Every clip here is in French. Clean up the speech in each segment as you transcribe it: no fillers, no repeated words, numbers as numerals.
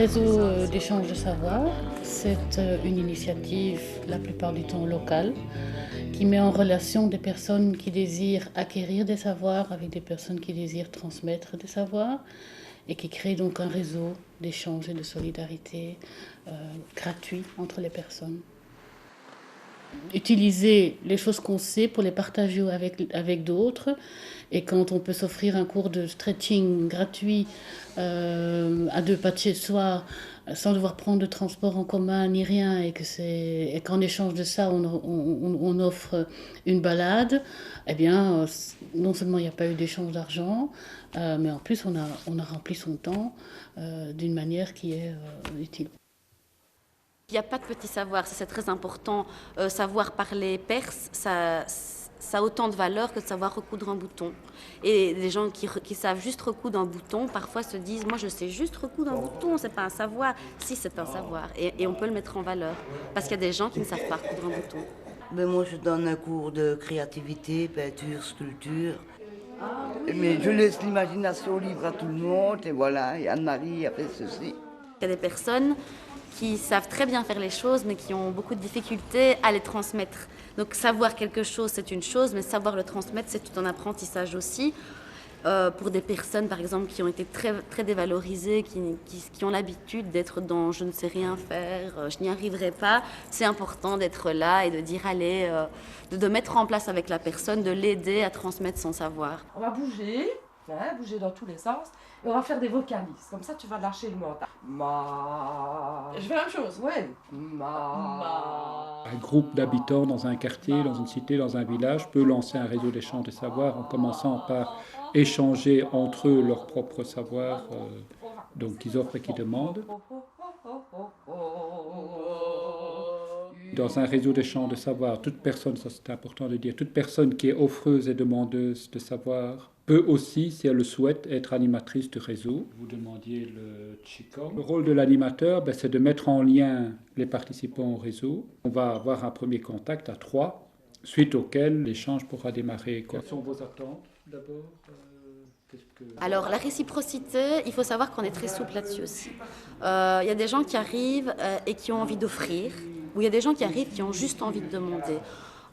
réseau d'échange de savoir, c'est une initiative, la plupart du temps locale, qui met en relation des personnes qui désirent acquérir des savoirs avec des personnes qui désirent transmettre des savoirs et qui crée donc un réseau d'échange et de solidarité gratuit entre les personnes. Utiliser les choses qu'on sait pour les partager avec d'autres. Et quand on peut s'offrir un cours de stretching gratuit à 2 pas de chez soi, sans devoir prendre de transport en commun ni rien, et qu'en échange de ça, on offre une balade, eh bien, non seulement il n'y a pas eu d'échange d'argent, mais en plus on a rempli son temps d'une manière qui est utile. Il n'y a pas de petit savoir, ça c'est très important. Savoir parler perse, ça a autant de valeur que de savoir recoudre un bouton. Et les gens qui savent juste recoudre un bouton, parfois se disent « moi je sais juste recoudre un bouton, c'est pas un savoir ». Si, c'est un savoir et on peut le mettre en valeur. Parce qu'il y a des gens qui ne savent pas recoudre un bouton. Ben moi je donne un cours de créativité, peinture, sculpture. Mais je laisse l'imagination libre à tout le monde et voilà, et Anne-Marie a fait ceci. Il y a des personnes qui savent très bien faire les choses, mais qui ont beaucoup de difficultés à les transmettre. Donc savoir quelque chose, c'est une chose, mais savoir le transmettre, c'est tout un apprentissage aussi. Pour des personnes, par exemple, qui ont été très, très dévalorisées, qui ont l'habitude d'être dans « je ne sais rien faire, je n'y arriverai pas », c'est important d'être là et de dire « allez », de mettre en place avec la personne, de l'aider à transmettre son savoir. On va bouger. Bouger dans tous les sens. Et on va faire des vocalises. Comme ça, tu vas lâcher le mot. Ma. Je fais la même chose. Ouais. Ma. Un groupe d'habitants dans un quartier, dans une cité, dans un village peut lancer un réseau d'échange de savoirs en commençant par échanger entre eux leurs propres savoirs donc qu'ils offrent et qu'ils demandent. Dans un réseau d'échange de savoir, toute personne, ça c'est important de dire, toute personne qui est offreuse et demandeuse de savoir peut aussi, si elle le souhaite, être animatrice du réseau. Vous demandiez le Qigong. Le rôle de l'animateur, c'est de mettre en lien les participants au réseau. On va avoir un premier contact à 3, suite auquel l'échange pourra démarrer. Quelles sont vos attentes d'abord? Alors, la réciprocité, il faut savoir qu'on est très souple là-dessus aussi. Il y a des gens qui arrivent et qui ont envie d'offrir, ou il y a des gens qui arrivent qui ont juste envie de demander.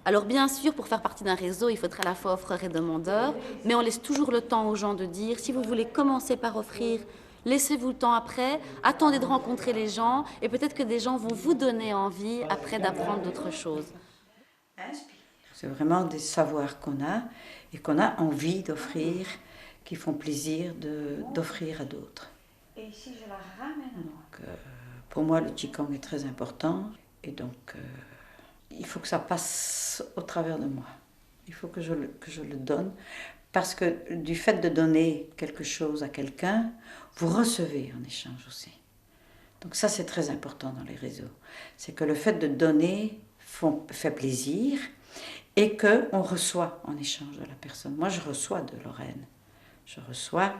Alors bien sûr, pour faire partie d'un réseau, il faudrait à la fois offreur et demandeur, mais on laisse toujours le temps aux gens de dire, si vous voulez commencer par offrir, laissez-vous le temps après, attendez de rencontrer les gens, et peut-être que des gens vont vous donner envie après d'apprendre d'autres choses. C'est vraiment des savoirs qu'on a et qu'on a envie d'offrir, qui font plaisir d'offrir à d'autres. Et si je la ramène donc, pour moi, le Qigong est très important et donc il faut que ça passe au travers de moi. Il faut que je le donne parce que du fait de donner quelque chose à quelqu'un, vous recevez en échange aussi. Donc ça, c'est très important dans les réseaux. C'est que le fait de donner fait plaisir et qu'on reçoit en échange de la personne. Moi, je reçois de Lorraine. Je reçois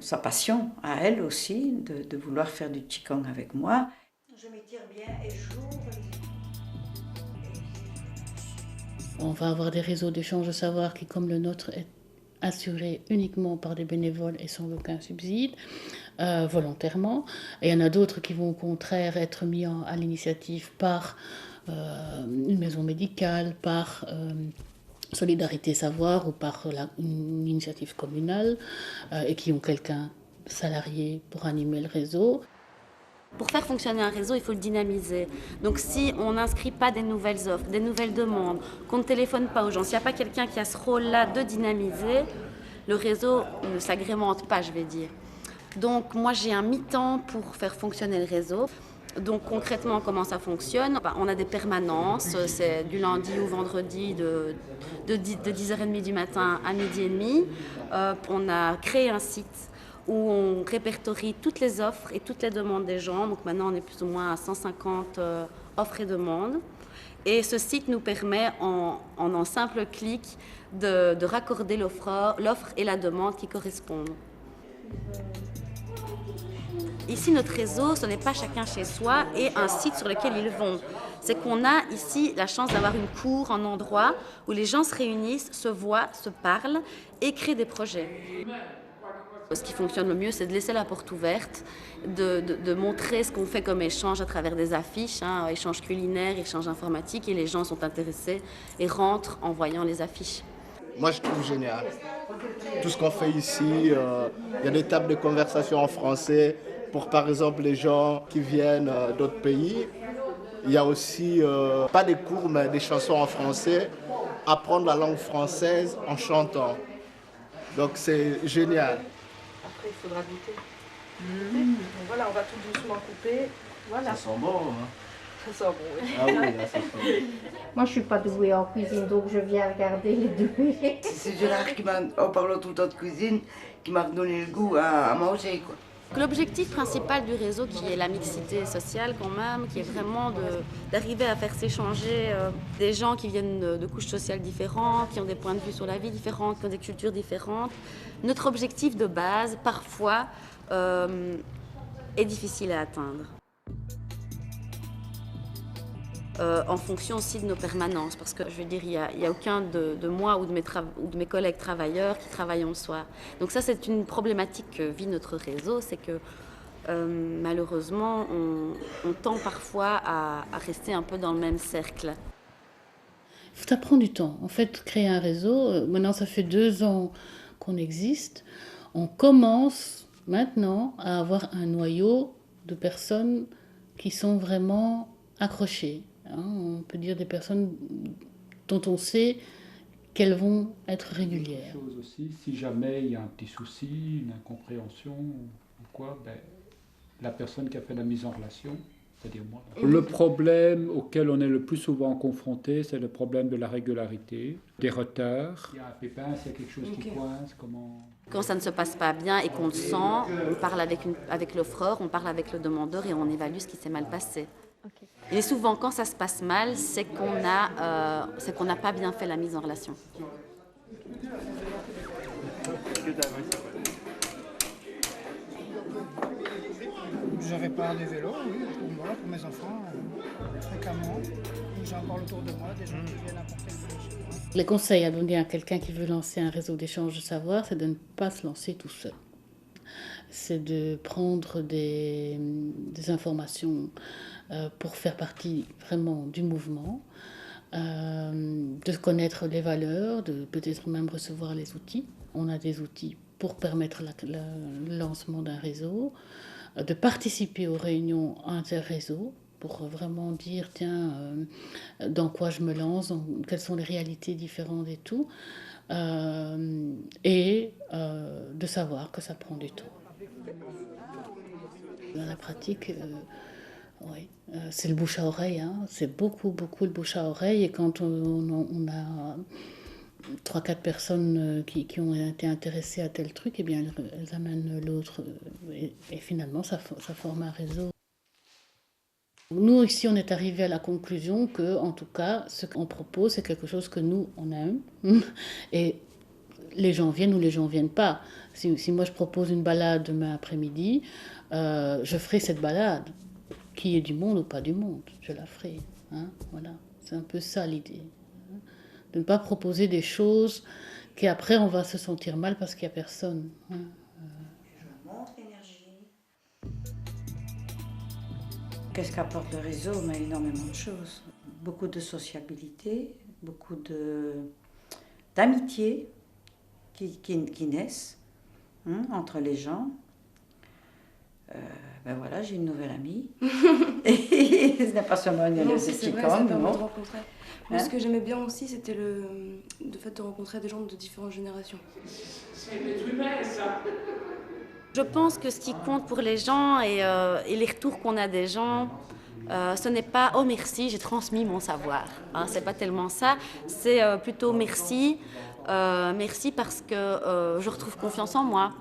sa passion à elle aussi de vouloir faire du Qigong avec moi. Je m'étire bien et j'ouvre les yeux. On va avoir des réseaux d'échange de savoir qui, comme le nôtre, est assuré uniquement par des bénévoles et sans aucun subside, volontairement. Et il y en a d'autres qui vont au contraire être mis à l'initiative par une maison médicale, par Solidarité Savoir ou par une initiative communale et qui ont quelqu'un salarié pour animer le réseau. Pour faire fonctionner un réseau, il faut le dynamiser. Donc si on n'inscrit pas des nouvelles offres, des nouvelles demandes, qu'on ne téléphone pas aux gens, s'il n'y a pas quelqu'un qui a ce rôle-là de dynamiser, le réseau ne s'agrémente pas, je vais dire. Donc moi j'ai un mi-temps pour faire fonctionner le réseau. Donc concrètement, comment ça fonctionne? On a des permanences, c'est du lundi au vendredi de 10h30 du matin à 12h30. On a créé un site où on répertorie toutes les offres et toutes les demandes des gens. Donc maintenant, on est plus ou moins à 150 offres et demandes. Et ce site nous permet, en un simple clic, de raccorder l'offre et la demande qui correspondent. Ici, notre réseau, ce n'est pas chacun chez soi et un site sur lequel ils vont. C'est qu'on a ici la chance d'avoir une cour, un endroit où les gens se réunissent, se voient, se parlent et créent des projets. Ce qui fonctionne le mieux, c'est de laisser la porte ouverte, de montrer ce qu'on fait comme échange à travers des affiches, hein, échange culinaire, échange informatique, et les gens sont intéressés et rentrent en voyant les affiches. Moi, je trouve génial. Tout ce qu'on fait ici, il y a des tables de conversation en français pour, par exemple, les gens qui viennent d'autres pays. Il y a aussi, pas des cours, mais des chansons en français. Apprendre la langue française en chantant. Donc, c'est génial. Après, il faudra goûter. Donc voilà, on va tout doucement couper. Voilà. Ça sent bon, hein? Ça sent bon, oui. Ah oui, là, ça sent. Moi, je suis pas douée en cuisine, donc je viens regarder les doués. C'est Gérard qui m'a, en parlant tout le temps de cuisine, qui m'a redonné le goût à manger, quoi. L'objectif principal du réseau, qui est la mixité sociale quand même, qui est vraiment d'arriver à faire s'échanger des gens qui viennent de couches sociales différentes, qui ont des points de vue sur la vie différents, qui ont des cultures différentes. Notre objectif de base, parfois, est difficile à atteindre. En fonction aussi de nos permanences, parce que je veux dire, il y a aucun de moi ou de mes collègues travailleurs qui travaillent en soir. Donc ça, c'est une problématique que vit notre réseau, c'est que malheureusement, on tend parfois à rester un peu dans le même cercle. Ça prend du temps. En fait, créer un réseau, maintenant ça fait 2 ans qu'on existe, on commence maintenant à avoir un noyau de personnes qui sont vraiment accrochées. On peut dire des personnes dont on sait qu'elles vont être régulières. Chose aussi, si jamais il y a un petit souci, une incompréhension ou quoi, ben, la personne qui a fait la mise en relation, c'est-à-dire moi. Le problème auquel on est le plus souvent confronté, c'est le problème de la régularité, des retards. Il y a un pépin, s'il y a quelque chose qui coince, comment... Quand ça ne se passe pas bien et qu'on le sent, on parle avec l'offreur, on parle avec le demandeur et on évalue ce qui s'est mal passé. Okay. Et souvent, quand ça se passe mal, c'est qu'on n'a pas bien fait la mise en relation. Je répare des vélos, oui, pour moi, pour mes enfants, fréquemment. J'ai encore autour de moi des gens qui viennent apporter le vélo chez moi. Les conseils à donner à quelqu'un qui veut lancer un réseau d'échange de savoir, c'est de ne pas se lancer tout seul. C'est de prendre des informations pour faire partie vraiment du mouvement, de connaître les valeurs, de peut-être même recevoir les outils. On a des outils pour permettre le lancement d'un réseau, de participer aux réunions inter-réseaux pour vraiment dire, tiens, dans quoi je me lance, quelles sont les réalités différentes et tout, et de savoir que ça prend du temps. Dans la pratique, oui, c'est le bouche à oreille, hein. C'est beaucoup le bouche à oreille, et quand on a 3-4 personnes qui ont été intéressées à tel truc, eh bien elles amènent l'autre, et finalement ça forme un réseau. Nous ici on est arrivé à la conclusion que, en tout cas, ce qu'on propose c'est quelque chose que nous on aime, et les gens viennent ou les gens viennent pas. Si moi je propose une balade demain après-midi, je ferai cette balade. Qu'il y ait du monde ou pas du monde, je la ferai. Hein, voilà. C'est un peu ça l'idée. Hein, de ne pas proposer des choses qu'après on va se sentir mal parce qu'il n'y a personne. Hein, Je montre l'énergie. Qu'est-ce qu'apporte le réseau? Mais énormément de choses. Beaucoup de sociabilité, beaucoup d'amitié qui naissent entre les gens. Ben voilà, j'ai une nouvelle amie. Et ce n'est pas seulement une amie, c'est vrai, ça permet de rencontrer. Moi, ce que j'aimais bien aussi, c'était le fait de rencontrer des gens de différentes générations. Je pense que ce qui compte pour les gens et les retours qu'on a des gens, ce n'est pas « oh merci, j'ai transmis mon savoir ». Hein, c'est pas tellement ça, c'est plutôt « merci, merci parce que je retrouve confiance en moi ».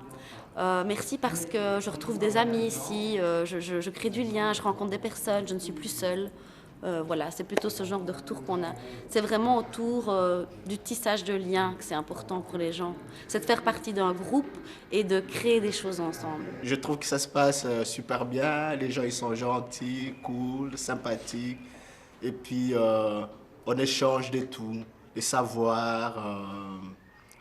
Merci parce que je retrouve des amis ici, je crée du lien, je rencontre des personnes, je ne suis plus seule. Voilà, c'est plutôt ce genre de retour qu'on a. C'est vraiment autour du tissage de liens que c'est important pour les gens. C'est de faire partie d'un groupe et de créer des choses ensemble. Je trouve que ça se passe super bien. Les gens ils sont gentils, cool, sympathiques. Et puis on échange de tout, des savoirs,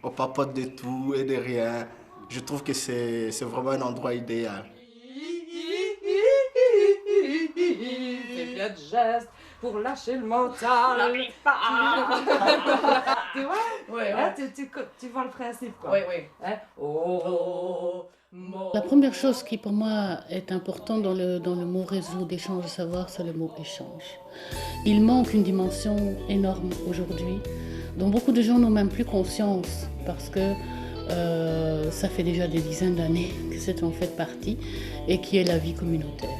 on papote de tout et de rien. je trouve que c'est vraiment un endroit idéal. Fais bien de gestes pour lâcher le mental. Tu vois? Ouais, Hein, tu vois le principe, quoi. Oui, oui. Hein? Oh, La première chose qui pour moi est importante dans le mot réseau d'échange de savoir, c'est le mot échange. Il manque une dimension énorme aujourd'hui dont beaucoup de gens n'ont même plus conscience parce que ça fait déjà des dizaines d'années que c'est en fait partie et qui est la vie communautaire.